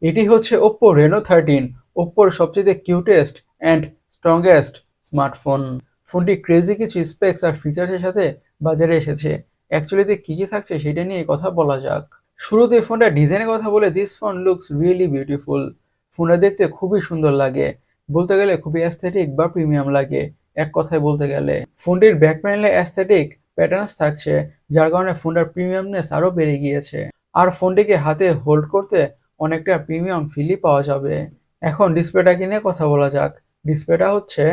এটি হচ্ছে Oppo Reno 13, ওপ্পোর সবচেয়ে কিউটেস্ট অ্যান্ড স্ট্রংগেস্ট স্মার্টফোন। ফোনটি ক্রেজি কিছু স্পেক্স আর ফিচার্সের সাথে বাজারে এসেছে। অ্যাকচুয়ালিতে কি কি থাকছে সেটা নিয়ে কথা বলা যাক। শুরুতে ফোনটা ডিজাইনের কথা বলে, this phone looks really beautiful. ফোনটা দেখতে খুবই সুন্দর লাগে, বলতে গেলে খুবই অ্যাস্থেটিক বা প্রিমিয়াম লাগে এক কথায় বলতে গেলে। ফোনটির ব্যাক প্যানেলে অ্যাস্থেটিক প্যাটার্নস থাকছে, যার কারণে ফোনটার প্রিমিয়ামনেস আরও বেড়ে গিয়েছে। আর ফোনটিকে হাতে হোল্ড করতে অনেকটা প্রিমিয়াম ফিলই পাওয়া যাবে। এখন ডিসপ্লেটা নিয়ে কথা বলা যাক। ডিসপ্লেটা হচ্ছে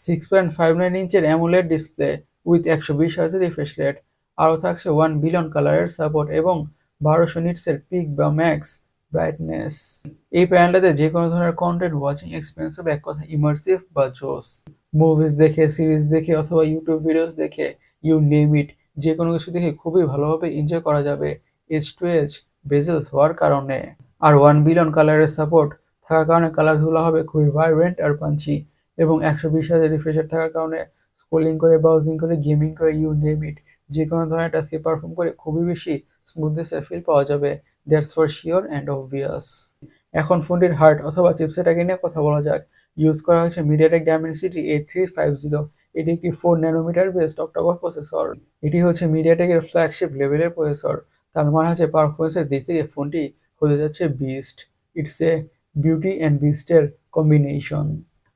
6.59 ইঞ্চের AMOLED display with 120 Hz refresh rate. আরও থাকছে 1 বিলিয়ন কালারের সাপোর্ট এবং 1200 নিটসের পিক বা ম্যাক্স ব্রাইটনেস। এই প্যানেলটাতে যে কোনো ধরনের কন্টেন্ট ওয়াচিং এক্সপিরিয়েন্স হবে এক কথা ইমার্সিভ বা জোস। মুভিজ দেখে, সিরিজ দেখে অথবা ইউটিউব ভিডিওস দেখে, ইউ নেম ইট, যে কোনো কিছু দেখে খুবই ভালোভাবে এনজয় করা যাবে এজ টু এজ বেজেলস হওয়ার কারণে। আর 1 বিলিয়ন কালারের সাপোর্ট থাকার কারণে কালারসগুলো হবে খুবই ভাইব্রেন্ট আর পাঞ্চি, এবং 120 Hz রিফ্রেশ রেট থাকার কারণে স্ক্রোলিং করে, ব্রাউজিং করে, গেমিং করে, ইউ নেম ইট, যে কোনো ধরনের টাস্কে পারফর্ম করে খুবই বেশি স্মুথনেসের ফিল পাওয়া যাবে। That's for sure and obvious. এখন ফোনটির হার্ট অথবা চিপসেটটাকে নিয়ে কথা বলা যাক। ইউজ করা হয়েছে মিডিয়াটেক ডায়মেনসিটি 8350। এটি একটি 4 ন্যানোমিটার বেসড অক্টাকোর প্রসেসর। এটি হচ্ছে মিডিয়াটেকের ফ্ল্যাগশিপ লেভেলের প্রসেসর। তার মানে হচ্ছে পারফরমেন্সের দিক থেকে ফোনটি হতে যাচ্ছে beast. It's a beauty and বিস্টের কম্বিনেশন।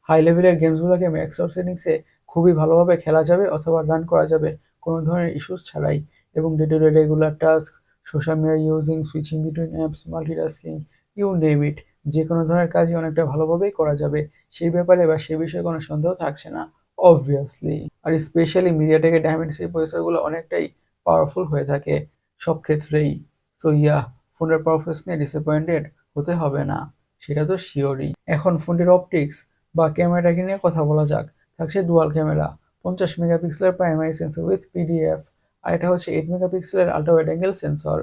হাই লেভেলের গেমসগুলোকে ম্যাক্স আউট সেটিংসে খুবই ভালোভাবে খেলা যাবে অথবা রান করা যাবে কোনো ধরনের ইস্যুস ছাড়াই। এবং day to day regular task, social media using, switching between apps, multitasking, you name it, যে কোনো ধরনের কাজই অনেকটা ভালোভাবেই করা যাবে। সেই ব্যাপারে বা সেই বিষয়ে কোনো সন্দেহ থাকছে না অবভিয়াসলি। আর স্পেশালি মিডিয়াটেকের ডায়মেনসিটি প্রসেসরগুলো অনেকটাই পাওয়ারফুল হয়ে থাকে সব ক্ষেত্রেই। সো ইয়া, ফোনের পারফরমেন্স নিয়ে ডিসঅ্যাপয়েন্টেড হতে হবে না, সেটা তো শিওরই। এখন ফোনটির অপটিক্স বা ক্যামেরাটাকে নিয়ে কথা বলা যাক। থাকছে ডুয়াল ক্যামেরা, 50 মেগাপিক্সেলের প্রাইমারি সেন্সর উইথ পিডিএফ, আর এটা হচ্ছে 8 মেগাপিক্সেলের আল্ট্রা ওয়াইড অ্যাঙ্গেল সেন্সর।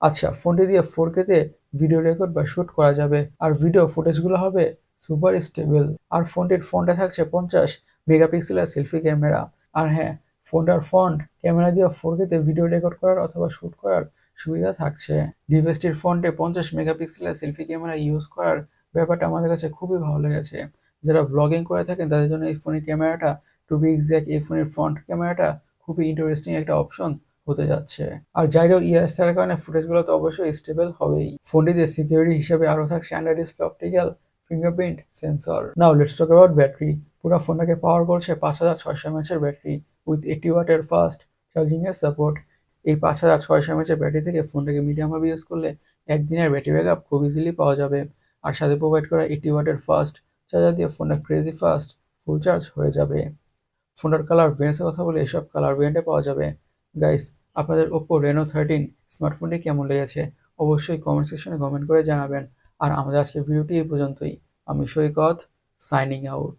আচ্ছা, ফোনটি দিয়ে 4K-তে ভিডিও রেকর্ড বা শুট করা যাবে, আর ভিডিও ফুটেজগুলো হবে সুপার স্টেবল। আর ফোনটির ফ্রন্টে থাকছে 50 মেগাপিক্সেলের সেলফি ক্যামেরা। আর হ্যাঁ, ফোনটার ফ্রন্ট ক্যামেরা দিয়ে 4K-তে ভিডিও রেকর্ড করার অথবা শুট করার সুবিধা থাকছে। ডিভাইসটির ফ্রন্টে 50 মেগাপিক্সেলের সেলফি ক্যামেরা ইউজ করার ব্যাপারটা আমাদের কাছে খুবই ভালো লেগেছে। যারা ব্লগিং করে থাকেন তাদের জন্য এই ফোনের ক্যামেরাটা, টু বি এক্স্যাক্ট এই ফোনের ফ্রন্ট ক্যামেরাটা খুবই ইন্টারেস্টিং একটা অপশন হতে যাচ্ছে। আর যাইরো ইএস থাকার কারণে ফুটেজগুলো তো অবশ্যই স্টেবল হবেই। ফোনটিতে সিকিউরিটি হিসেবে আরও থাকছে under display optical fingerprint sensor. Now let's talk about battery. পুরো ফোনটাকে পাওয়ার করছে 5600 mAh ব্যাটারি উইথ 80 ওয়াটের ফাস্ট চার্জিং এর সাপোর্ট। এই 5600 mAh ব্যাটারি থেকে ফোনটাকে মিডিয়ামভাবে ইউজ করলে একদিনের ব্যাটারি ব্যাকআপ খুব ইজিলি পাওয়া যাবে। আর সাথে প্রোভাইড করা 80 ওয়াটের ফাস্ট চার্জার দিয়ে ফোনটা ক্রেজি ফাস্ট ফুল চার্জ হয়ে যাবে। ফোনটার কালার ভেরিয়েন্টসের কথা বলে, এসব কালার ভেরিয়েন্টে পাওয়া যাবে। গাইস, আপনাদের Oppo Reno 13 স্মার্টফোনটি কেমন লেগেছে অবশ্যই কমেন্ট সেকশনে কমেন্ট করে জানাবেন। আর আমাদের আজকের ভিডিওটি এই পর্যন্তই। আমি সৈকত, সাইনিং আউট।